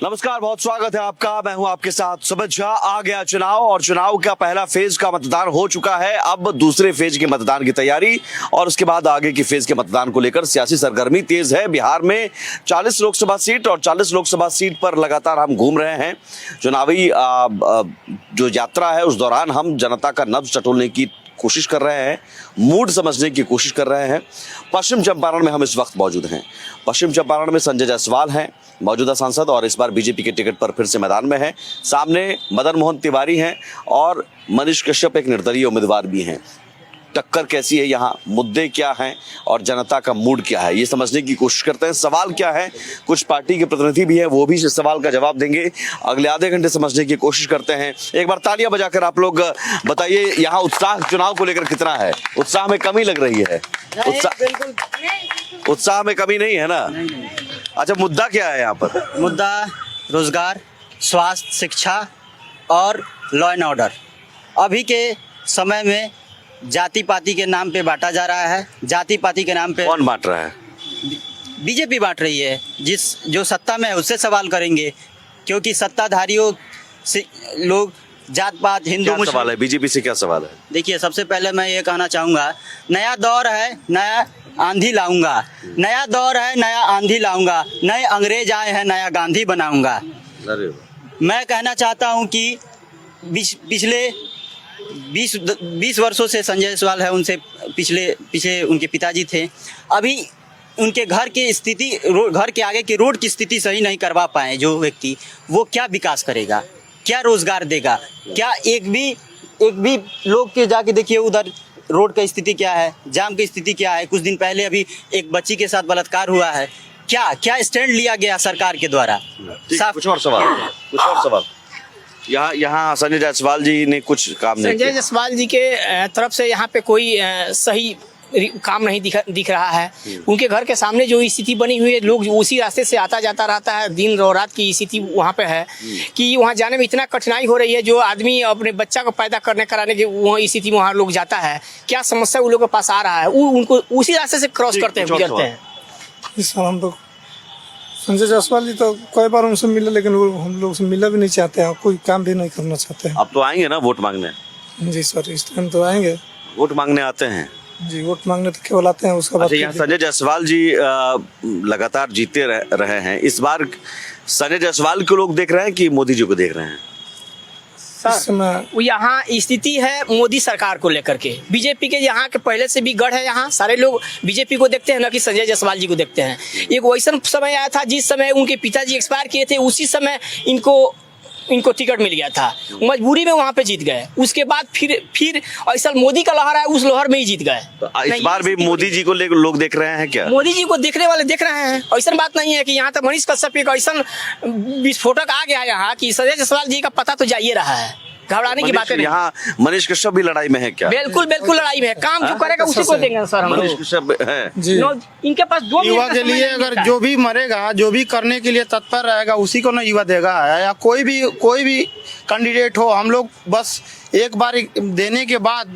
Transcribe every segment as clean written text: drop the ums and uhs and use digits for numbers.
नमस्कार, बहुत स्वागत है आपका। मैं हूं आपके साथ सुमित झा। आ गया चुनाव और चुनाव का पहला फेज का मतदान हो चुका है। अब दूसरे फेज के मतदान की तैयारी और उसके बाद आगे की फेज के मतदान को लेकर सियासी सरगर्मी तेज है। बिहार में 40 लोकसभा सीट और 40 लोकसभा सीट पर लगातार हम घूम रहे हैं। चुनावी जो यात्रा है उस दौरान हम जनता का नब्ज टटोलने की कोशिश कर रहे हैं, मूड समझने की कोशिश कर रहे हैं। पश्चिम चंपारण में हम इस वक्त मौजूद हैं। पश्चिम चंपारण में संजय जायसवाल हैं, मौजूदा सांसद, और इस बार बीजेपी के टिकट पर फिर से मैदान में हैं। सामने मदन मोहन तिवारी हैं और मनीष कश्यप एक निर्दलीय उम्मीदवार भी हैं। टक्कर कैसी है, यहाँ मुद्दे क्या हैं और जनता का मूड क्या है, ये समझने की कोशिश करते हैं। सवाल क्या है, कुछ पार्टी के प्रतिनिधि भी हैं, वो भी इस सवाल का जवाब देंगे। अगले आधे घंटे समझने की कोशिश करते हैं। एक बार तालियां बजाकर आप लोग बताइए, यहाँ उत्साह चुनाव को लेकर कितना है? उत्साह में कमी लग रही है? उत्साह में कमी नहीं है ना? अच्छा, मुद्दा क्या है यहाँ पर? मुद्दा रोजगार, स्वास्थ्य, शिक्षा और लॉ एंड ऑर्डर। अभी के समय में जाति पाति के नाम पे बांटा जा रहा है। जाति पाति के नाम पे कौन बांट रहा है? बीजेपी बांट रही है। जो सत्ता में है उससे सवाल करेंगे, क्योंकि सत्ताधारियों से लोग जात पात, हिंदू क्या सवाल है? बीजेपी से क्या सवाल है? देखिए, सबसे पहले मैं ये कहना चाहूँगा, नया दौर है, नया आंधी लाऊंगा। नया दौर है, नया आंधी लाऊंगा। नए अंग्रेज आए हैं, नया गांधी बनाऊंगा। मैं कहना चाहता हूँ कि पिछले 20 वर्षों से संजय जायसवाल है, उनसे पीछे उनके पिताजी थे। अभी उनके घर की स्थिति, घर के आगे की रोड की स्थिति सही नहीं करवा पाए जो व्यक्ति, वो क्या विकास करेगा, क्या रोजगार देगा? क्या एक भी लोग के जाके देखिए उधर रोड की स्थिति क्या है, जाम की स्थिति क्या है। कुछ दिन पहले अभी एक बच्ची के साथ बलात्कार हुआ है। क्या स्टैंड लिया गया सरकार के द्वारा? कुछ और सवाल यहाँ संजय जायसवाल जी ने कुछ काम नहीं किया। संजय जायसवाल जी के तरफ से यहाँ पे कोई सही काम नहीं दिख रहा है। उनके घर के सामने जो स्थिति बनी हुई है, लोग उसी रास्ते से आता जाता रहता है। दिन और रात की स्थिति वहाँ पे है कि वहाँ जाने में इतना कठिनाई हो रही है। जो आदमी अपने बच्चा को पैदा कराने की वहाँ स्थिति में वहाँ लोग जाता है, क्या समस्या उन लोगों के पास आ रहा है, उनको उसी रास्ते से क्रॉस करते हैं, गुजरते हैं। इस हम लोग संजय जायसवाल जी तो कई बार उनसे मिले, लेकिन वो हम लोग से मिला भी नहीं चाहते हैं, कोई काम भी नहीं करना चाहते हैं। अब तो आएंगे ना वोट मांगने? जी सर, इस टाइम तो आएंगे। वोट मांगने आते हैं जी, वोट मांगने तो केवल आते हैं, उसका अच्छा, यहाँ संजय जायसवाल जी लगातार जीते रहे हैं। इस बार संजय जायसवाल को लोग देख रहे हैं कि मोदी जी को देख रहे हैं? यहाँ स्थिति है मोदी सरकार को लेकर के। बीजेपी के यहाँ के पहले से भी गढ़ है। यहाँ सारे लोग बीजेपी को देखते हैं, न कि संजय जायसवाल जी को देखते हैं। एक वैसा समय आया था जिस समय उनके पिताजी एक्सपायर किए थे, उसी समय इनको टिकट मिल गया था। मजबूरी में वहाँ पे जीत गए। उसके बाद फिर ऐसा मोदी का लहर है, उस लहर में ही जीत गए। तो इस बार भी मोदी जी को लोग देख रहे हैं क्या? मोदी जी को देखने वाले देख रहे हैं। ऐसा बात नहीं है कि यहाँ तक मनीष कश्यप एक ऐसा विस्फोटक आ गया यहाँ कि संजय जायसवाल जी का पता तो जाइए रहा है। घबराने की बात नहीं। यहाँ मनीष कश्यप भी लड़ाई में है क्या? बिल्कुल लड़ाई में है। काम जो करेगा उसी को देंगे सर। हम मनीष कश्यप है जी। इनके पास युवा के लिए अगर जो भी मरेगा, जो भी करने के लिए तत्पर रहेगा, उसी को ना युवा देगा। या कोई भी कैंडिडेट हो, हम लोग बस एक बार देने के बाद,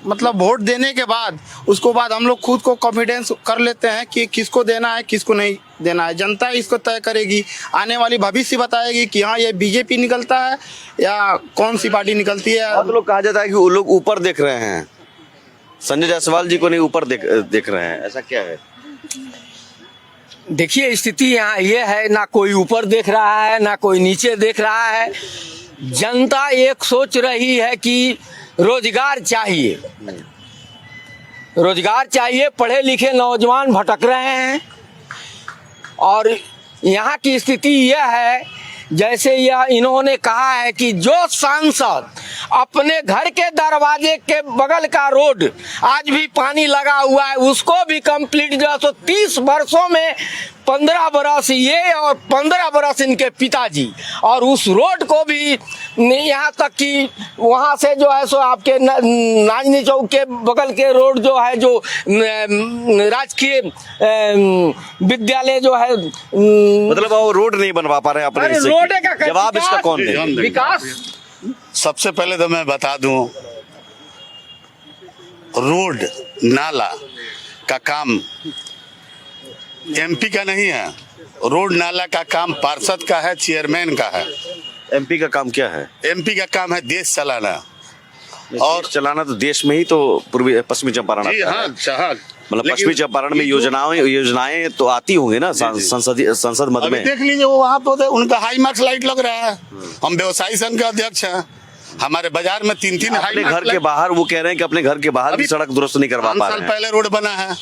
मतलब वोट देने के बाद, उसको बाद हम लोग खुद को कॉन्फिडेंस कर लेते हैं कि किसको देना है, किसको नहीं देना है। जनता इसको तय करेगी, आने वाली भविष्य बताएगी कि हाँ ये बीजेपी निकलता है या कौन सी पार्टी निकलती है। अब लोग कहा जाता है कि वो लोग ऊपर देख रहे हैं, संजय जायसवाल जी को नहीं ऊपर देख रहे हैं, ऐसा क्या है? देखिए, स्थिति यहाँ ये है, ना कोई ऊपर देख रहा है, ना कोई नीचे देख रहा है। जनता एक सोच रही है कि रोजगार चाहिए, पढ़े लिखे नौजवान भटक रहे हैं। और यहाँ की स्थिति यह है, जैसे यह इन्होंने कहा है कि जो सांसद अपने घर के दरवाजे के बगल का रोड आज भी पानी लगा हुआ है, उसको भी कंप्लीट 30 वर्षों में 15 बरस ये और 15 बरस इनके पिताजी, और उस रोड को भी यहाँ तक कि वहाँ से जो है सो आपके नाजनी चौक के बगल के रोड जो है, जो राजकीय विद्यालय जो है, मतलब वो रोड नहीं बनवा पा रहे हैं अपने हिस्से की। जवाब इसका कौन दे? विकास सबसे पहले तो मैं बता दूं, रोड नाला का काम एमपी का नहीं है, रोड नाला का काम पार्षद का है, चेयरमैन का है। एमपी का काम क्या है? एमपी का काम है देश चलाना। और चलाना तो देश में ही तो पूर्वी पश्चिमी चंपारण जी आता है। हाँ, मतलब पश्चिमी चंपारण में योजनाएं तो आती होंगी ना संसद मद अभी में। देख लीजिए वो वहाँ पे उनका हाई मार्क्स लाइट लग रहा है। हम व्यवसायी संघ के अध्यक्ष हैं, हमारे बाजार में 3-3 हाई अपने घर के बाहर वो कह रहे हैं कि अपने घर के बाहर भी सड़क दुरुस्त नहीं करवा 5 पा साल रहे हैं। पहले रोड बना है,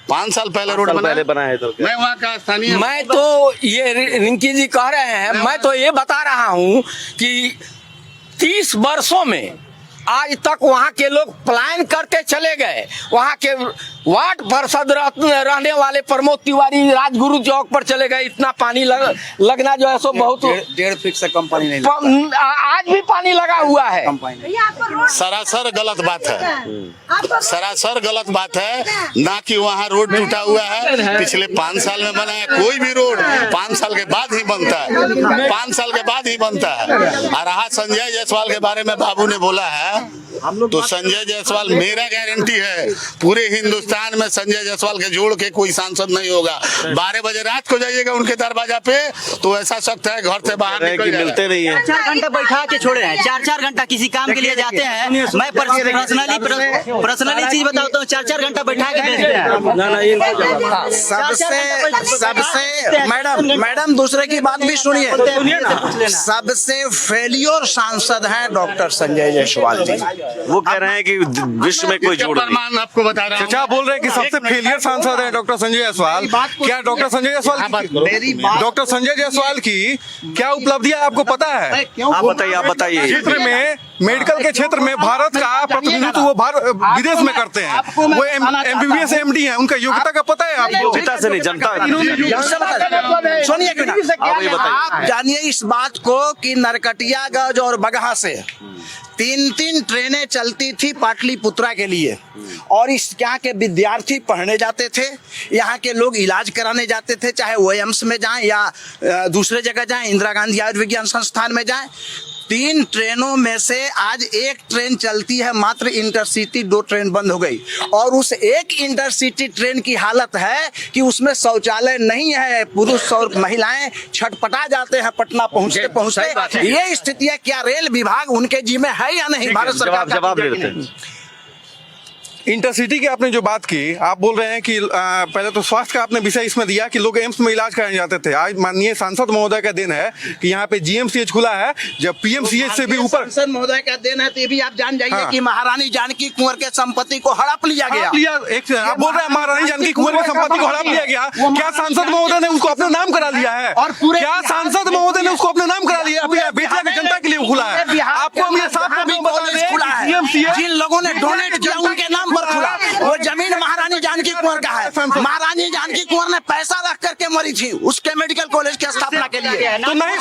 5 साल पहले रोड पहले बना है तो क्या? मैं वहाँ का स्थानीय मैं तो ये रिंकी जी कह रहे हैं, मैं तो ये बता रहा हूँ कि 30 वर्षों में आज तक वहाँ के लोग पलायन करते चले गए। वहाँ के वार्ड पार्षद रहने वाले प्रमोद तिवारी राजगुरु चौक पर चले गए। इतना पानी लगना जो है सो बहुत 1.5 फीट से कम पानी नहीं आज भी पानी लगा हुआ है। सरासर गलत बात है, सरासर गलत बात है। ना कि वहाँ रोड टूटा हुआ है, पिछले 5 साल में बना है। कोई भी रोड 5 साल के बाद ही बनता है, 5 साल के बाद ही बनता है। और रहा संजय जायसवाल के बारे में बाबू ने बोला है, तो संजय जायसवाल मेरा गारंटी है पूरे हिंदुस्तान में संजय जायसवाल के जोड़ के कोई सांसद नहीं होगा। 12 बजे रात को जाइएगा उनके दरवाजा पे तो ऐसा सकता है घर से बाहर निकल मिलते नहीं है। 4 घंटा बैठा के छोड़े हैं, 4-4 घंटा किसी काम के लिए जाते हैं। मैं पर्सनली चीज बताता हूँ, 4-4 घंटा बैठा के भेजते हैं। सबसे मैडम दूसरे की बात भी सुनिए। सबसे फेलियर सांसद हैं डॉक्टर संजय जायसवाल जी। वो कह रहे हैं कि विश्व में कोई जोड़ नहीं। प्रमाण आपको बता रहा हूँ। चाचा बोल रहे हैं कि सबसे फेलियर सांसद है डॉक्टर संजय जायसवाल। क्या डॉक्टर संजय जायसवाल की क्या उपलब्धियां आपको पता है? आप बताइए। क्षेत्र में मेडिकल के क्षेत्र में भारत का प्रतिनिधित्व वो विदेश में करते हैं। वो MBBS MD हैं, उनका योग्यता का पता है आपको? पिता से नहीं, जनता सुनिए क्यों ना, आप जानिए इस बात को कि नरकटियागंज और बगहा से 3-3 ट्रेनें चलती थी पाटलिपुत्रा के लिए, और इस यहाँ के विद्यार्थी पढ़ने जाते थे, यहाँ के लोग इलाज कराने जाते थे, चाहे वो एम्स में जाएं या दूसरे जगह जाएं, इंदिरा गांधी आयुर्विज्ञान संस्थान में जाएं। 3 ट्रेनों में से आज 1 ट्रेन चलती है, मात्र इंटरसिटी 2 ट्रेन बंद हो गई। और उस एक इंटरसिटी ट्रेन की हालत है कि उसमें शौचालय नहीं है, पुरुष और महिलाएं छटपटा जाते हैं पटना पहुंचते पहुंचते। ये स्थिति है, क्या रेल विभाग उनके जी में है या नहीं? भारत सरकार का जवाब दे देते हैं। इंटरसिटी की आपने जो बात की, आप बोल रहे हैं कि पहले तो स्वास्थ्य का आपने विषय इसमें दिया कि लोग एम्स में इलाज कराने जाते थे। आज माननीय सांसद महोदय का दिन है कि यहाँ पे GMCH खुला है, जब PMCH से भी ऊपर। सांसद महोदय का दिन है तो ये भी आप जान जाइए कि महारानी जानकी कुंवर के संपत्ति को हड़प लिया गया। आप बोल रहे हैं महारानी जानकी कुंवर की संपत्ति को हड़प लिया गया। क्या सांसद महोदय ने उसको अपने नाम करा लिया है? और पूरे क्या सांसद महोदय ने उसको अपने नाम करा लिया? बेटिया की जनता के लिए खुला है। आपको हम ये साफ खुला है, जिन लोगों ने डोनेट किया उनके नाम पर खुला। वो जमीन महारानी जानकी कुंवर का है। महारानी जानकी कुंवर ने पैसा रख करके मरी थी उसके मेडिकल कॉलेज की स्थापना के लिए। तो नहीं,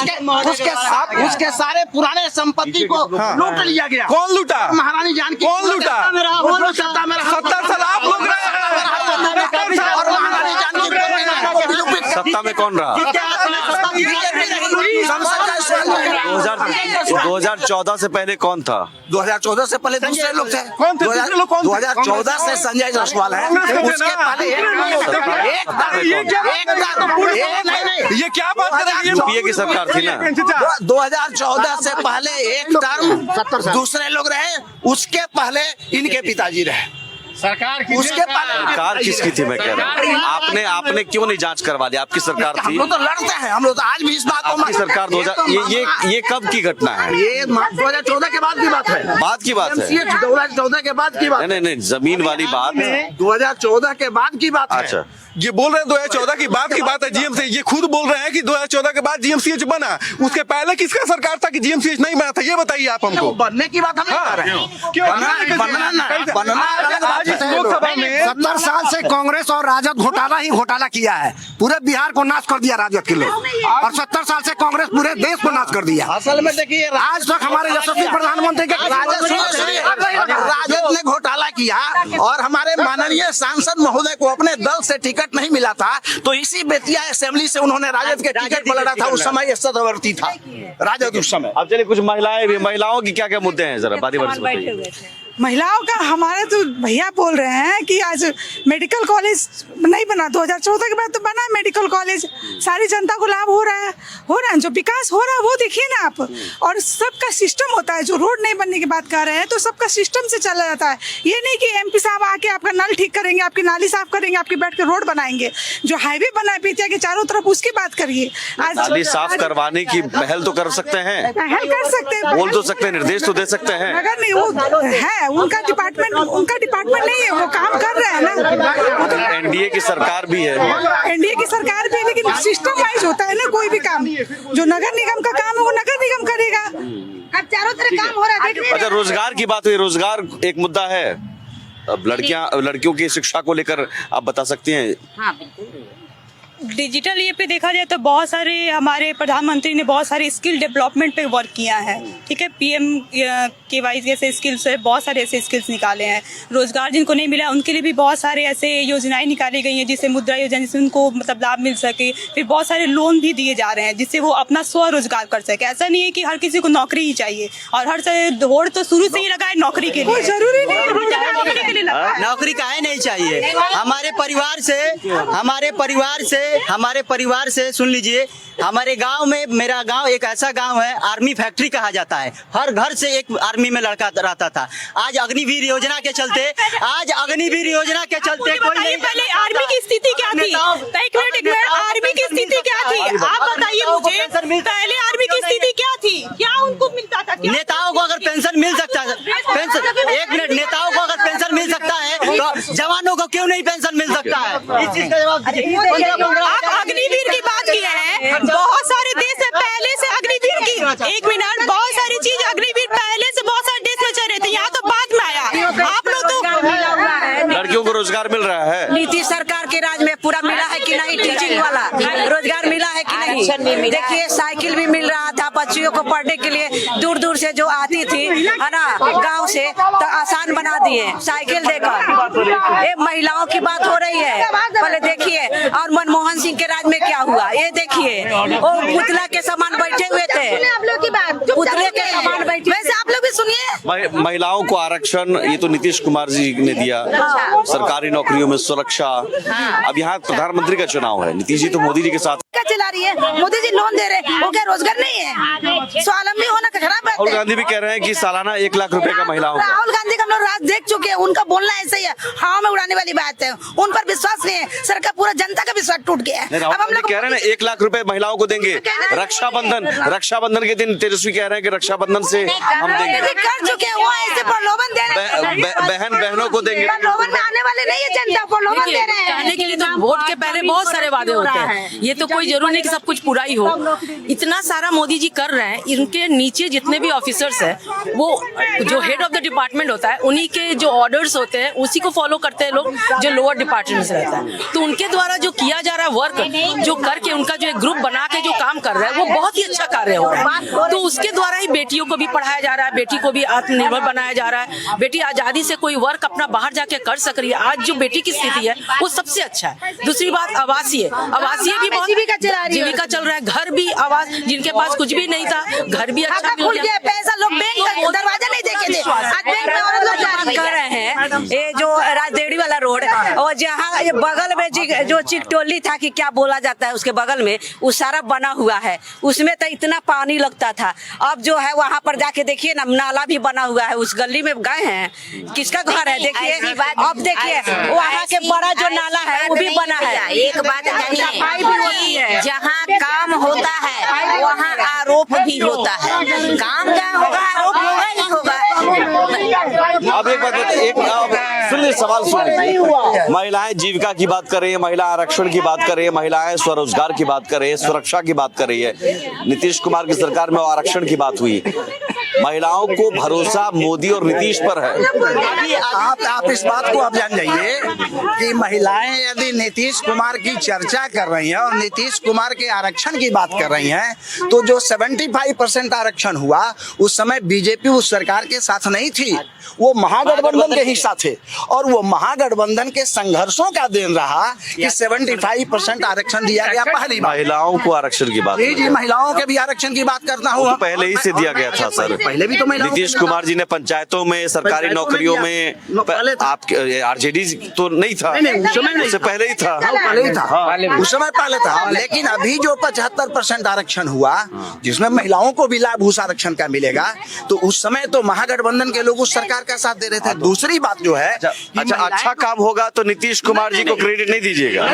उसके सारे पुराने संपत्ति को लूट लिया गया। कौन लूटा? महारानी जानकी कौन लूटा? 70 साल आप लोग रहे हैं। और महारानी जानकी कुंवर सत्ता में कौन रहा? 2014 से पहले कौन था? 2014 से पहले दूसरे लोग थे। कौन थे? दूसरे लोग कौन थे? 2014 से संजय जायसवाल है। उसके पहले ये क्या बात कर रहे हैं? यूपीए की सरकार थी ना। 2014 से पहले एक टर्म दूसरे लोग रहे, उसके पहले इनके पिताजी रहे। सरकार की उसके पहले सरकार किसकी थी? मैं कह रहा हूँ आपने क्यों नहीं जांच करवा दी? आपकी सरकार हम थी। लोग तो लड़ते हैं, हम लोग तो आज भी इस बात को आपकी सरकार 2000 ये कब की घटना है? ये 2014 के बाद की बात है। बाद की बात है? 2014 के बाद की बात। नहीं, जमीन वाली बात। 2014 के बाद की बात है। अच्छा, ये बोल रहे हैं 2014 की बात है। GMCH ये खुद बोल रहे हैं कि 2014 के बाद GMCH बना। उसके पहले किसका सरकार था कि GMCH नहीं बना था? ये बताइए आप हमको। बनने की बात हम नहीं कर रहे हैं। लोकसभा में 70 साल से कांग्रेस और राजद घोटाला किया है। पूरे बिहार को नाश कर दिया राजद के लोग, और 70 साल से कांग्रेस पूरे देश को नाश कर दिया। असल में देखिए, आज तक हमारे यशस्वी प्रधानमंत्री के राजद ने घोटाला किया और हमारे माननीय सांसद महोदय को अपने दल से टिकट नहीं मिला था, तो इसी बेतिया असेंबली से उन्होंने राजद के टिकट पर लड़ा था। उस समय सदवर्ती था राजद उस समय। अब चलिए कुछ महिलाओं की क्या क्या मुद्दे हैं, जरा बारी बारी से बताइए। महिलाओं का हमारे तो भैया बोल रहे हैं कि आज मेडिकल कॉलेज नहीं बना, 2014 के बाद तो बना मेडिकल कॉलेज, सारी जनता को लाभ हो रहा है जो विकास हो रहा है वो देखिए ना आप। और सबका सिस्टम होता है, जो रोड नहीं बनने की बात कर रहे हैं तो सबका सिस्टम से चला जाता है। ये नहीं कि एमपी साहब आके आपका नल ठीक करेंगे, आपकी नाली साफ करेंगे, आपकी बैठ के रोड बनाएंगे। जो हाईवे बना है बेतिया के चारों तरफ उसकी बात करिए। आज नाली साफ करवाने की पहल तो कर सकते हैं, पहल कर सकते हैं, बोल तो सकते हैं, निर्देश तो दे सकते हैं, मगर नहीं वो है उनका डिपार्टमेंट नहीं है, वो काम कर रहे हैं ना। वो तो एनडीए की सरकार भी है, एनडीए की सरकार भी है, लेकिन सिस्टम वाइज होता है ना। कोई भी काम जो नगर निगम का काम है वो नगर निगम करेगा। अब चारों तरफ काम हो रहा है। अच्छा, रोजगार की बात हुई, रोजगार एक मुद्दा है। अब लड़कियों की शिक्षा को लेकर आप बता सकती हैं? हाँ, डिजिटल ये पे देखा जाए तो बहुत सारे हमारे प्रधानमंत्री ने बहुत सारे स्किल डेवलपमेंट पे वर्क किया है। ठीक है, PMKY जैसे स्किल्स है, बहुत सारे ऐसे स्किल्स निकाले हैं। रोजगार जिनको नहीं मिला उनके लिए भी बहुत सारे ऐसे योजनाएं निकाली गई हैं, जिससे मुद्रा योजना, जिससे उनको मतलब लाभ मिल सके। फिर बहुत सारे लोन भी दिए जा रहे हैं जिससे वो अपना स्वरोजगार कर सके। ऐसा नहीं है कि हर किसी को नौकरी ही चाहिए, और हर से दौड़ तो शुरू से ही लगा है नौकरी के लिए, जरूरी नहीं नौकरी के लिए लगा। नौकरी काहे नहीं चाहिए? हमारे परिवार से सुन लीजिए, हमारे गांव में, मेरा गांव एक ऐसा गांव है, आर्मी फैक्ट्री कहा जाता है। हर घर से एक आर्मी में लड़का रहता था। आज अग्निवीर योजना के चलते कोई नहीं। पहले आर्मी की स्थिति क्या थी? एक मिनट, आर्मी की स्थिति क्या थी? आप बताइए मुझे, पहले आर्मी की स्थिति क्या थी? क्या उनको मिलता था? नेताओं को अगर पेंशन मिल सकता है, नेताओं को अगर पेंशन मिल सकता है तो जवानों को क्यों नहीं पेंशन मिल सकता है? इस चीज का जवाब आप अग्निवीर की बात किए हैं, बहुत सारे देश से पहले से अग्निवीर की, एक मिनट, बहुत सारी चीज अग्निवीर पहले से बहुत सारे देश में चल रहे थे, यहाँ तो बाद में आया। आप लोग तो लड़कियों को रोजगार मिल रहा है। नीतीश सरकार के राज में पूरा मिला है कि नहीं? टीचिंग वाला रोजगार मिला है कि नहीं? देखिए, साइकिल भी मिल रहा था बच्चियों को पढ़ने के लिए, दूर दूर से जो आती थी है ना गांव से, तो आसान बना दिए साइकिल देकर। ये महिलाओं की बात हो रही है, पहले देखिए। और मनमोहन सिंह के राज में क्या हुआ ये देखिए, वो पुतला के समान बैठे हुए थे, पुतले के समान बैठे। वैसे आप लोग भी सुनिए, महिलाओं को आरक्षण ये तो नीतीश कुमार जी ने दिया, सरकारी नौकरियों में सुरक्षा। अब यहाँ प्रधानमंत्री का चुनाव है, नीतीश जी तो मोदी जी के साथ चला रही है, मोदी जी लोन दे रहे, वो क्या रोजगार नहीं है? स्वावलंबी होना खराब बात राहुल है। गांधी भी कह रहे हैं कि सालाना 1 लाख रुपए का महिलाओं का। राहुल गांधी का हम लोग राज देख चुके हैं, उनका बोलना ऐसे ही है, हवा में उड़ाने वाली बात है। उन पर विश्वास नहीं है, सरकार पूरा जनता का विश्वास टूट गया है। राहुल गांधी कह रहे हैं ना 1 लाख रुपए महिलाओं को देंगे। रक्षाबंधन के दिन तेजस्वी कह रहे हैं कि रक्षाबंधन से हम देंगे। कर चुके हैं, वो ऐसे प्रलोभन दे रहे हैं, बहनों को देंगे। प्रलोभन में आने वाले नहीं है जनता, प्रलोभन दे रहे हैं। कहने के लिए तो वोट के पहले बहुत सारे वादे होते हैं, ये तो कोई जरूरी नहीं कि सब कुछ पूरा ही हो। इतना सारा मोदी जी कर रहे हैं, इनके नीचे जितने भी ऑफिसर्स हैं, वो जो हेड ऑफ द डिपार्टमेंट होता है, उन्हीं के जो ऑर्डर्स होते हैं उसी को फॉलो करते हैं लोग, जो लोअर डिपार्टमेंट से रहता है। तो उनके द्वारा जो किया जा रहा है वर्क, जो करके उनका जो एक ग्रुप बना के जो काम कर रहा है, वो बहुत ही अच्छा कार्य हो रहा है। तो उसके द्वारा ही बेटियों को भी पढ़ाया जा रहा है, बेटी को भी आत्मनिर्भर बनाया जा रहा है। बेटी आजादी से कोई वर्क अपना बाहर जाके कर सक रही है। आज जो बेटी की स्थिति है वो सबसे अच्छा है। दूसरी बात, आवासीय भी बहुत जीविका चल रहा है, घर भी आवास, जिनके पास कुछ भी नहीं था घर भी अच्छा मिल गया। पैसा लोग बैंक का दरवाजा नहीं देखे थे, आज बैंक में औरत लोग जा रही कर रहे हैं। ये जो राजदेवड़ी वाला रोड और जहाँ ये बगल में जो चिकटोली था कि क्या बोला जाता है, उसके बगल में वो सारा बना हुआ है, उसमें तो इतना पानी लगता था। अब जो है वहाँ पर जाके देखिए ना, नाला भी बना हुआ है। उस गली में गए हैं, किसका घर है देखिए, अब देखिए वहाँ के बड़ा जो नाला है वो भी बना है। एक बात जानिए, जहाँ काम होता है वहाँ आरोप भी होता है। काम क्या होगा, आरोप होगा नहीं होगा। अब एक बात सुनिए, सवाल सुनिए। महिलाएं जीविका की बात कर रही है, महिला आरक्षण की बात कर रही है, महिलाएं स्वरोजगार की बात कर रही है, सुरक्षा की बात कर रही है। नीतीश कुमार की सरकार में आरक्षण की बात हुई। महिलाओं को भरोसा मोदी और नीतीश पर है। आप इस बात को आप जान जाइए कि महिलाएं यदि नीतीश कुमार की चर्चा कर रही हैं और नीतीश कुमार के आरक्षण की बात कर रही हैं, तो जो 75% आरक्षण हुआ उस समय बीजेपी उस सरकार के साथ नहीं थी, वो महागठबंधन के हिस्सा थे। और वो महागठबंधन के संघर्षों का देन रहा कि 75% आरक्षण दिया गया। पहली बार महिलाओं को आरक्षण की बात, जी महिलाओं के भी आरक्षण की बात करता हूँ। पहले ही से दिया गया था सर, पहले भी तो महिलाओं नीतीश को कुमार जी ने पंचायतों में, सरकारी पंचायतों में नौकरियों दिया। में, पहले था। आपके आरजेडी तो नहीं था, नहीं, उस समय नहीं उससे था। पहले ही था। हाँ, पहले ही था, उस समय पहले था। लेकिन अभी जो 75% आरक्षण हुआ, जिसमें महिलाओं को भी लाभ उस आरक्षण का मिलेगा, तो उस समय तो महागठबंधन के लोग उस सरकार का साथ दे रहे थे। दूसरी बात जो है, अच्छा, अच्छा काम होगा तो नीतीश कुमार जी को क्रेडिट नहीं दीजिएगा,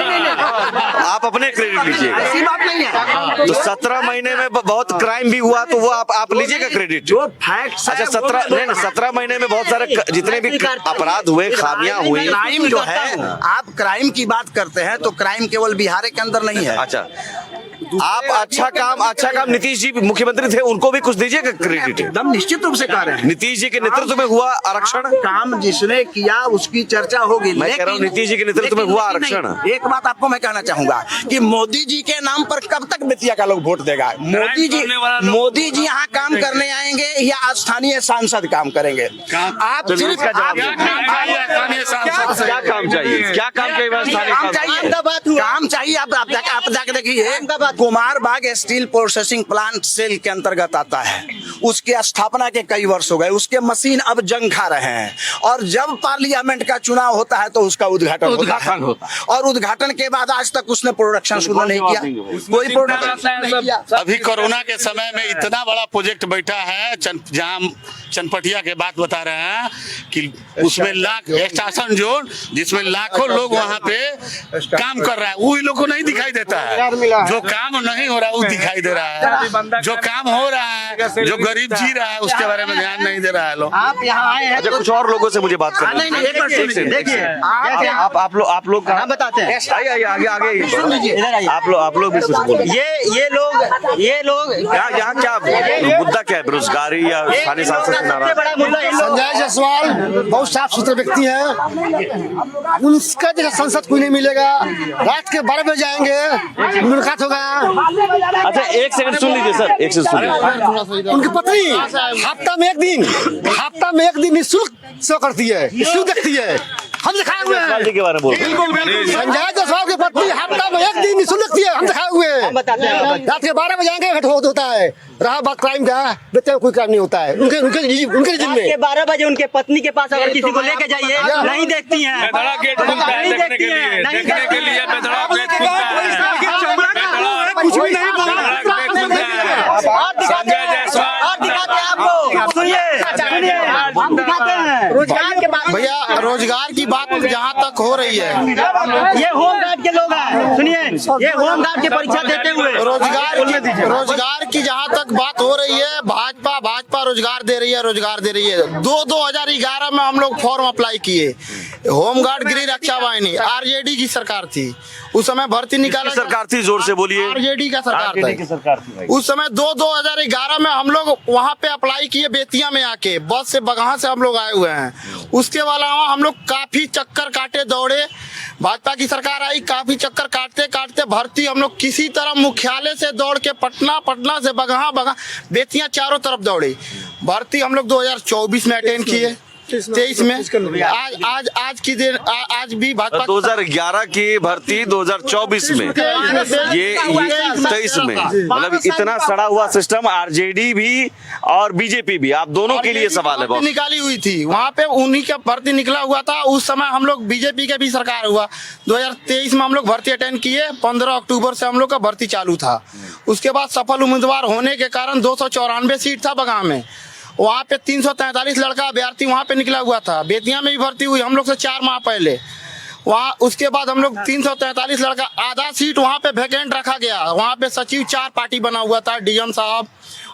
आप अपने क्रेडिट लीजिएगा। ऐसी बात नहीं है। तो 17 महीने में बहुत क्राइम भी हुआ तो वो आप लीजिएगा क्रेडिट। जो फैक्ट्स अच्छा, 17 महीने में बहुत सारे जितने भी अपराध हुए, खामियां हुई। क्राइम जो है, आप क्राइम की बात करते हैं तो क्राइम केवल बिहार के अंदर नहीं है। अच्छा, आप अच्छा काम नीतीश जी मुख्यमंत्री थे, उनको भी कुछ दीजिएगा क्रेडिट। एकदम निश्चित रूप से कह रहे हैं। नीतीश जी के नेतृत्व में हुआ आरक्षण, काम जिसने किया उसकी चर्चा होगी। मैं कह रहा हूं नीतीश जी के नेतृत्व में हुआ आरक्षण। एक बात आपको मैं कहना चाहूंगा कि मोदी जी के नाम पर कब तक बेतिया का लोग वोट देगा? मोदी जी यहाँ काम करने आएंगे या स्थानीय सांसद काम करेंगे? आप सिर्फ क्या काम चाहिए, क्या काम चाहिए? काम चाहिए। आप जाके देखिए, कुमार बाग स्टील प्रोसेसिंग प्लांट सेल के अंतर्गत आता है। उसके स्थापना के कई वर्ष हो गए, उसके मशीन अब जंग खा रहे हैं, और जब पार्लियामेंट का चुनाव होता है तो उसका उद्घाटन होता है, और उद्घाटन के बाद आज तक उसने प्रोडक्शन शुरू नहीं किया, कोई प्रोडक्शन नहीं किया। अभी कोरोना के समय में इतना बड़ा प्रोजेक्ट बैठा है, जहाँ चनपटिया के बात बता रहे हैं कि उसमें लाख एक्सटेंशन जोन, जिसमें लाखों लोग वहाँ पे काम कर रहा है, वही लोग को नहीं दिखाई देता है। जो काम नहीं हो रहा है वो दिखाई दे रहा है, जो काम हो रहा है, जो गरीब जी रहा है उसके बारे में ध्यान नहीं दे रहा है लोग। आप यहाँ आए हैं अच्छा, कुछ और लोगों से मुझे बात करनी है। एक मिनट सुनिए, देखिए आप लोग हम बताते हैं। आइए आगे सुन लीजिए, इधर आइए। आप लोग भी कुछ बोलिए। ये लोग यहाँ क्या मुद्दा क्या है, बेरोजगारी या स्थानीय सांसद से नाराज? सबसे बड़ा मुद्दा इन लोग- संजय जायसवाल बहुत साफ सुथरे व्यक्ति हैं, उनका जैसा सांसद कोई नहीं मिलेगा। रात के 12 बजे जाएंगे, मुलाकात होगा। अच्छा, एक सेकंड सुन लीजिए सर, एक सेकंड सुन लीजिए। उनकी पत्नी हफ्ता में एक दिन निःशुल्क सेवा करती है, निःशुल्क देखती है। हम दिखाए हुए हैं। जायसवाल जी के बारे में बोल रहे हैं। संजय जायसवाल की पत्नी हफ्ता में एक दिन निःशुल्क देखती है, हम दिखाए हुए हैं। बताते हैं। रात के 12 बजे जाएंगे, भेंट होता है। रहा बात क्राइम का, बेटे कोई क्राइम नहीं होता है उनके रात जिम्मे। के 12 बजे उनके पत्नी के पास अगर किसी को लेके जाइए, नहीं देखती हैं, नहीं देखती हैं, नहीं देखती हैं। कुछ भी नहीं बोल रहा। और दिखाते हैं आपको, सुनिए, हम दिखाते हैं रोजगार के बारे में। भैया, रोजगार की बात जहाँ तक हो रही है, ये होम गार्ड के लोग हैं, सुनिए, ये होम गार्ड की परीक्षा देते हुए रोजगार की जहाँ तक बात हो रही है, भाजपा रोजगार दे रही है। 2011 में हम लोग फॉर्म अप्लाई किए, होमगार्ड गृह रक्षा वाहिनी, आरजेडी की सरकार थी उस समय, भर्ती निकाला। सरकार थी, जोर से बोलिए। आरजेडी का सरकार थी उस समय। 2011 में हम लोग वहाँ पे अप्लाई किए, बेतिया में आके बस से बगहा से हम लोग आए हुए हैं। उसके अलावा हम लोग काफी चक्कर काटे दौड़े, भाजपा की सरकार आई, काफी चक्कर काटते भर्ती हम लोग किसी तरह मुख्यालय से दौड़ के पटना से बगहा बेतिया चारों तरफ दौड़े। भर्ती हम लोग 2024 में अटेंड किए, 23 में, आज की दिन आज भी भाजपा 2011 की भर्ती 2024 में, ये 23 में, मतलब इतना सड़ा हुआ सिस्टम। आरजेडी भी और बीजेपी भी, आप दोनों के लिए सवाल है। बहुत निकाली हुई थी वहाँ पे, उन्हीं का भर्ती निकला हुआ था। उस समय हम लोग बीजेपी के भी सरकार हुआ, 2023 में हम लोग भर्ती अटेंड किए। 15 अक्टूबर से हम लोग का भर्ती चालू था। उसके बाद सफल उम्मीदवार होने के कारण 294 सीट था बगहा में, वहाँ पे 343 लड़का अभ्यर्थी वहाँ पे निकला हुआ था। बेतिया में भी भर्ती हुई हम लोग से 4 माह पहले वहाँ। उसके बाद हम लोग 343 लड़का, आधा सीट वहाँ पे वैकेंट रखा गया। वहाँ पे सचिव 4 पार्टी बना हुआ था, डीएम साहब,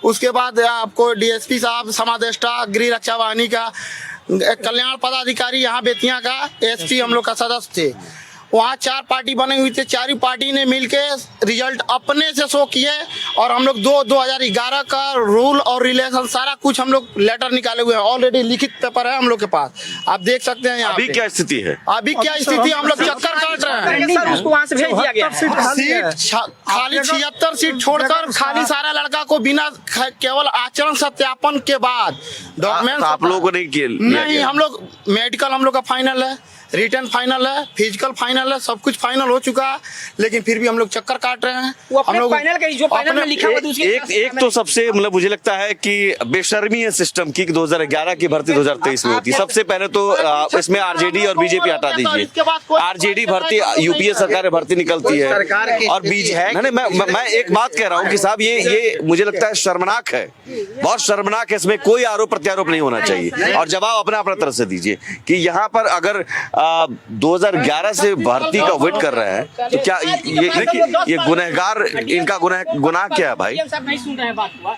उसके बाद आपको डीएसपी साहब, समादेष्टा, गृह रक्षा वाहिनी का, कल्याण पदाधिकारी यहाँ बेतिया का, एसपी हम लोग का सदस्य थे। वहाँ 4 पार्टी बने हुई थे, 4 पार्टी ने मिलके रिजल्ट अपने से शो किए, और हम लोग 2011 का रूल और रिलेशन सारा कुछ हम लोग लेटर निकाले हुए हैं। ऑलरेडी लिखित पेपर है हम लोग के पास, आप देख सकते हैं। यहाँ अभी क्या स्थिति है? अभी क्या स्थिति, हम लोग चक्कर काट रहे हैं। उसको वहाँ से भेज दिया गया है। सीट खाली 76 सीट छोड़कर खाली सारा लड़का को बिना केवल आचरण सत्यापन के बाद डॉक्यूमेंट आप लोगों को नहीं किए? नहीं, हम लोग मेडिकल हम लोग का फाइनल है, रिटर्न फाइनल है, फिजिकल फाइनल है, सब कुछ फाइनल हो चुका है, लेकिन फिर भी हम लोग चक्कर काट रहे हैं। वो अपने फाइनल का जो फाइनल में लिखा हुआ था उसके एक तो सबसे मतलब मुझे लगता है कि बेशर्मी है सिस्टम की कि 2011 की भर्ती 2023 में होती है। सबसे पहले तो इसमें आरजेडी और बीजेपी हटा दीजिए। आरजेडी भर्ती यूपीए सरकार भर्ती निकलती है और नहीं, मैं एक बात कह रहा हूँ कि साहब ये मुझे लगता है शर्मनाक है, बहुत शर्मनाक है। इसमें कोई आरोप प्रत्यारोप नहीं होना चाहिए और जवाब अपना तरफ से दीजिए कि यहाँ पर अगर 2011 से भर्ती का वेट कर रहे हैं तो क्या ये गुनहगार, इनका गुनाह क्या है भाई? नहीं सुन रहे हैं बात को।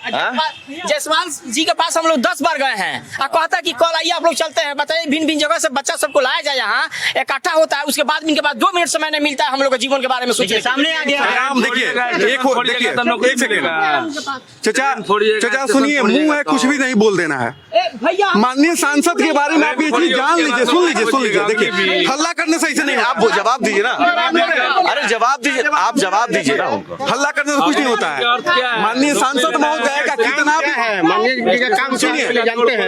जायसवाल जी के पास हम लोग 10 बार गए हैं और कहता कि कल आइए आप लोग चलते हैं, बताइए भिन्न भिन्न जगह से बच्चा सबको लाया जाए, यहाँ इकट्ठा होता है, उसके बाद इनके पास 2 मिनट समय नहीं मिलता है हम लोग के जीवन के बारे में सोचने। सामने आ गया राम देखिए, एक सेकंड चाचा सुनिए, मुंह है कुछ भी नहीं बोल देना है। माननीय सांसद के बारे में आप ये चीज जान लीजिए, सुन लीजिए। देखिए हल्ला करने सही से नहीं, आप जवाब दीजिए ना। अरे जवाब दीजिए, आप जवाब दीजिए ना। हल्ला करने से कुछ नहीं होता है। माननीय सांसद महोदय का कितना भी काम सुनिए,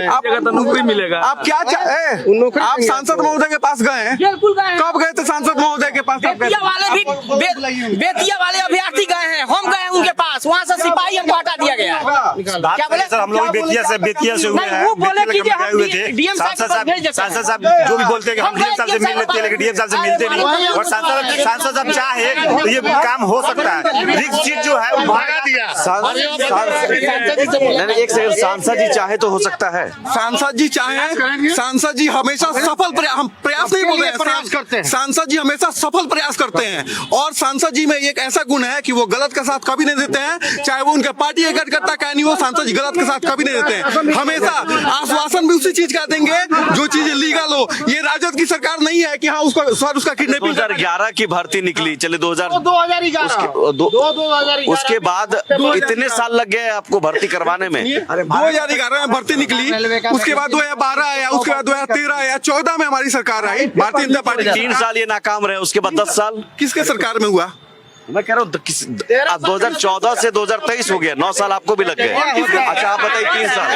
आप नौकरी मिलेगा। आप क्या आप सांसद महोदय के पास गए हैं? कब गए थे सांसद महोदय के पास? बेतिया वाले अभ्यर्थी गए हैं, हम गए उनके पास, वहाँ से सिपाही हमको हटा दिया गया। क्या बोले सर, हम लोग बेतिया से हुए हैं, वो बोले कि हुए थे। सांसद साहब जो भी बोलते हैं कि हम डीएम साहब से मिल लेते हैं, लेकिन डीएम साहब से मिलते नहीं। और सांसद साहब चाहे तो ये काम हो सकता है। रिक्स सीट जो है वो भागा दिया। एक सेकंड, सांसद जी चाहे तो हो सकता है। सांसद जी चाहे, सांसद जी हमेशा सफल हम प्रयास नहीं बोल रहे हैं, प्रयास करते हैं। सांसद जी हमेशा सफल प्रयास करते हैं और सांसद जी में एक ऐसा गुण है कि वो गलत का साथ कभी नहीं देते हैं, चाहे वो उनके पार्टी का कार्यकर्ता क्या नहीं हो, सांसद जी गलत के साथ कभी नहीं देते हैं। हमेशा आश्वासन भी उसी चीज का देंगे जो चीज लीगल हो। ये राजद की सरकार नहीं है कि हाँ उसका किडनैपिंग। 2011 की भर्ती निकली, चले 2011 उसके बाद इतने साल लग गए आपको भर्ती करवाने में। 2011 में भर्ती निकली, उसके बाद 2012 आया, उसके बाद 2013 आया, 14 में हमारी सरकार आई भारतीय जनता पार्टी। 3 साल ये नाकाम रहे, उसके बाद 10 साल किसके सरकार में हुआ? मैं कह रहा हूँ 2014 से 2023 हो गया, 9 साल आपको भी लग गए। अच्छा आप बताइए 3 साल,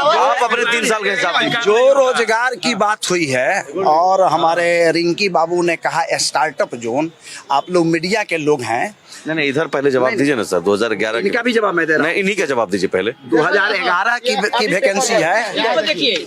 आप अपने 3 साल के हिसाब से। जो रोजगार की बात हुई है और हमारे रिंकी बाबू ने कहा स्टार्टअप जोन, आप लोग मीडिया के लोग हैं। नहीं इधर पहले जवाब दीजिए ना सर। 2011 इनका भी जवाब मैं दे रहा हूं। नहीं, इन्हीं का जवाब दीजिए पहले। 2011 की वैकेंसी है,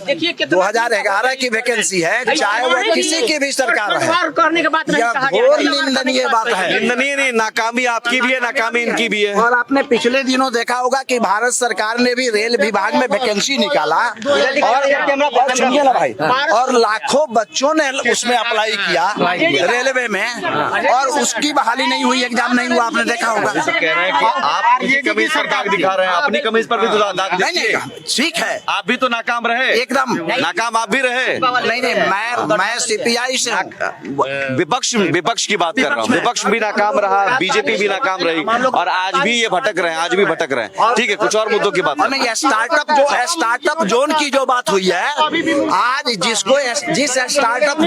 देखिए 2011 की वैकेंसी है, चाहे वो किसी की भी सरकार है। करने के बाद यह घोर निंदनीय बात है। निंदनीय नहीं, नाकामी आपकी भी है, नाकामी इनकी भी है। और आपने पिछले दिनों देखा होगा कि भारत सरकार ने भी रेल विभाग में वैकेंसी निकाला और सुनिए ना भाई, और लाखों बच्चों ने उसमें अप्लाई किया रेलवे में और उसकी बहाली नहीं हुई, एग्जाम नहीं हुआ, आपने देखा होगा। कह रहे हैं कि आप अपनी कमीज पर दाग दिखा रहे हैं, अपनी कमीज पर भी तो दाग दीजिए। ठीक है, आप भी तो नाकाम रहे, एकदम नाकाम आप भी रहे। नहीं, मैं सीपीआई से विपक्ष की बात कर रहा हूँ। विपक्ष भी नाकाम रहा, बीजेपी भी नाकाम रही और आज भी ये भटक रहे हैं, आज भी भटक रहे हैं। ठीक है, कुछ और मुद्दों की बात नहीं, स्टार्टअप जोन की जो बात हुई है, आज जिस स्टार्टअप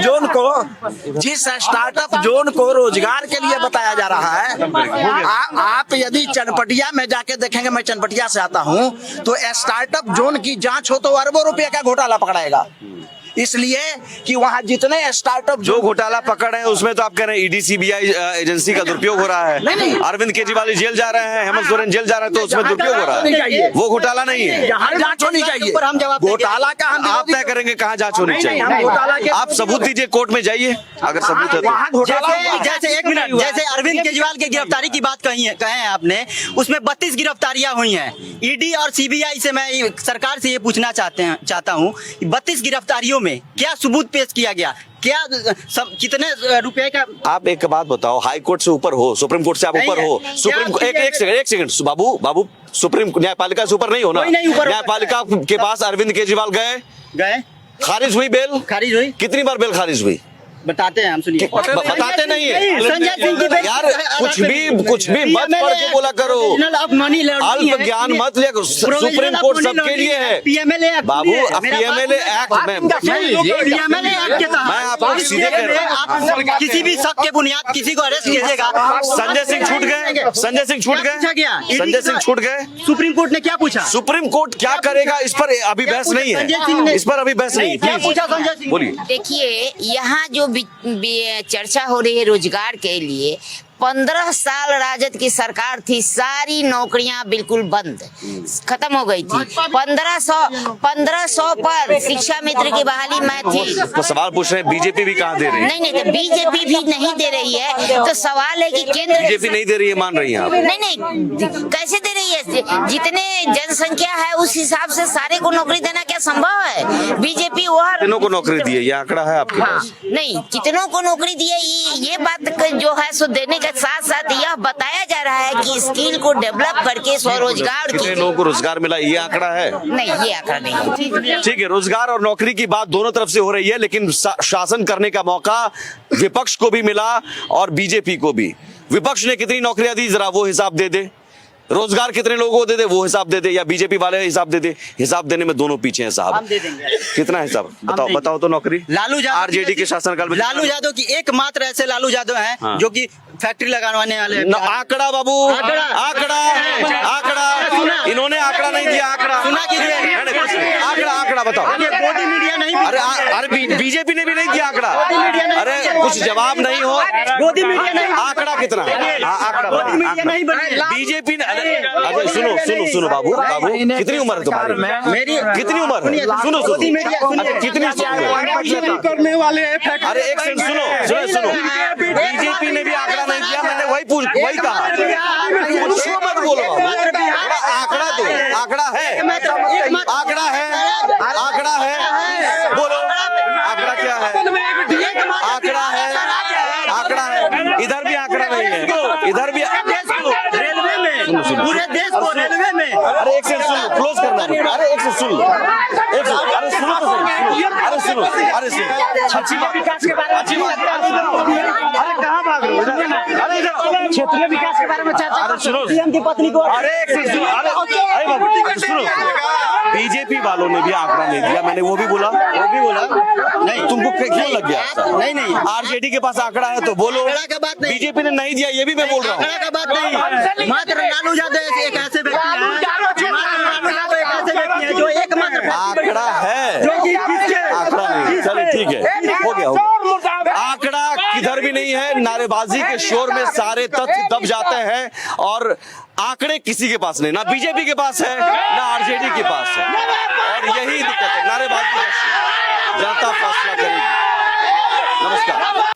जोन को रोजगार के लिए बताया जा रहा है, आप यदि चनपटिया में जाके देखेंगे, मैं चनपटिया से आता हूँ, तो स्टार्टअप जोन की जांच हो तो अरबों रुपए का घोटाला पकड़ाएगा। इसलिए कि वहाँ जितने स्टार्टअप जो घोटाला पकड़ है उसमें तो आप कह रहे हैं ईडी सीबीआई एजेंसी का दुरुपयोग हो रहा है। नहीं। अरविंद केजरीवाल जेल जा रहे हैं, हेमंत सोरेन जेल जा रहे हैं, तो उसमें दुरुपयोग हो रहा है। वो घोटाला नहीं है, जांच होनी चाहिए। घोटाला का आप तय करेंगे कहाँ जांच होनी चाहिए। आप सबूत दीजिए, कोर्ट में जाइए अगर सबूत है तो। जैसे 1 मिनट, जैसे अरविंद केजरीवाल की गिरफ्तारी की बात कहे हैं आपने, उसमें 32 गिरफ्तारियां हुई हैं। ईडी और सीबीआई से मैं सरकार से ये पूछना चाहता हूँ, 32 गिरफ्तारियों में क्या सबूत पेश किया गया, क्या कितने रुपए का? आप एक बात बताओ, हाई कोर्ट से ऊपर हो, सुप्रीम कोर्ट से आप ऊपर हो, सुप्रीम एक सेकंड बाबू सुप्रीम न्यायपालिका से ऊपर नहीं हो ना। न्यायपालिका के पास अरविंद केजरीवाल गए, खारिज हुई बेल, खारिज हुई। कितनी बार बेल खारिज हुई? बताते हैं हम, सुनिए। बताते नहीं है संजय सिंह की बेटी यार, कुछ भी मत पढ़ के बोला करो, अल्प ज्ञान मत ले। सुप्रीम कोर्ट सबके लिए है बाबू। पीएमएलए एक्ट में मैं आपको सीधे कह रहा हूँ, किसी भी शक के बुनियाद किसी को अरेस्ट कीजिएगा। संजय सिंह छूट गए, संजय सिंह छूट गए, संजय सिंह छूट गए। सुप्रीम कोर्ट ने क्या पूछा? सुप्रीम कोर्ट क्या करेगा इस पर अभी बहस नहीं है, इस पर अभी बहस नहीं। क्या पूछा संजय सिंह? बोलिए। देखिए, यहाँ जो चर्चा हो रही है रोजगार के लिए, 15 साल राजद की सरकार थी, सारी नौकरियां बिल्कुल बंद खत्म हो गई थी। 1500 पर शिक्षा मित्र की बहाली मैं थी। तो सवाल पूछ रहे हैं बीजेपी भी कहाँ दे रही है? नहीं, तो बीजेपी भी नहीं दे रही है। तो सवाल है कि केंद्र बीजेपी नहीं दे रही है, मान रही है आप? नहीं, कैसे दे रही है? जितने जनसंख्या है उस हिसाब से सारे को नौकरी देना क्या संभव है? बीजेपी वो कितनों को नौकरी दी है, ये आंकड़ा है आपके पास? नहीं, कितनों को नौकरी दी है ये बात जो है सो देने के साथ साथ यह बताया जा रहा है कि स्किल को डेवलप करके स्वरोजगार कितने लोगों को रोजगार मिला, ये आंकड़ा है? नहीं, ये आंकड़ा नहीं। ठीक है, रोजगार और नौकरी की बात दोनों तरफ से हो रही है, लेकिन शासन करने का मौका विपक्ष को भी मिला और बीजेपी को भी। विपक्ष ने कितनी नौकरियां दी, जरा वो हिसाब दे दे। रोजगार कितने लोगों को दे दे, वो हिसाब दे दे, या बीजेपी वाले हिसाब दे दे। हिसाब देने में दोनों पीछे हैं साहब। हम दे देंगे। कितना हिसाब बताओ तो। नौकरी लालू यादव आरजेडी के शासनकाल में लालू यादव की एकमात्र ऐसे लालू यादव हैं हाँ। जो कि फैक्ट्री लगाने वाले आंकड़ा बाबू, आंकड़ा इन्होंने आंकड़ा नहीं दिया। आंकड़ा सुना कीजिए, आंकड़ा बताओ। मोदी मीडिया नहीं, अरे बीजेपी ने भी नहीं दिया आंकड़ा। अरे कुछ जवाब नहीं हो, मोदी मीडिया नहीं, आंकड़ा कितना? आंकड़ा मीडिया नहीं बनी। बीजेपी ने अरे सुनो बाबू, कितनी उम्र है तुम्हारी? मेरी कितनी उम्र है? सुनो कितनी करने वाले। अरे एक सेकंड सुनो, बीजेपी ने भी आंकड़ा नहीं दिया। मैंने वही कहा, कुछ मत बोलो बाबू। आंकड़ा दो, आंकड़ा है, बोलो आंकड़ा क्या है? आंकड़ा है, इधर भी आंकड़ा नहीं है, इधर भी रेलवे में, पूरे देश को रेलवे में। अरे एक सेकंड सुनो, क्लोज करना है। अरे एक सेकंड सुन लो, अरे सुनो तो सही, अरे सुनो अच्छी बात, अच्छी बात। अरे कहाँ भाग रहे हो? अरे इधर क्षेत्रीय विकास के बारे में चर्चा। अरे सुनो, सीएम की पत्नी को। अरे एक सेकंड सुनो, अरे बाबू सुनो, बीजेपी वालों ने भी आंकड़ा नहीं दिया। मैंने वो भी बोला नहीं। तुमको क्यों लग गया? नहीं, आरजेडी के पास आंकड़ा है तो बोलो। बीजेपी ने नहीं दिया, ये भी मैं बोल रहा हूँ। आंकड़ा का बात नहीं, मात्र लालू यादव एक ऐसे व्यक्ति हैं, लालू यादव एक ऐसे व्यक्ति हैं जो एकमात्र आंकड़ा है, आंकड़ा नहीं। चलो ठीक है, हो गया। आंकड़ा किधर भी नहीं है। नारेबाजी के शोर में सारे तथ्य दब जाते हैं और आंकड़े किसी के पास नहीं, ना बीजेपी के पास है ना आरजेडी के पास है, और यही दिक्कत है। नारेबाजी का शोर, जनता फैसला करेगी। नमस्कार।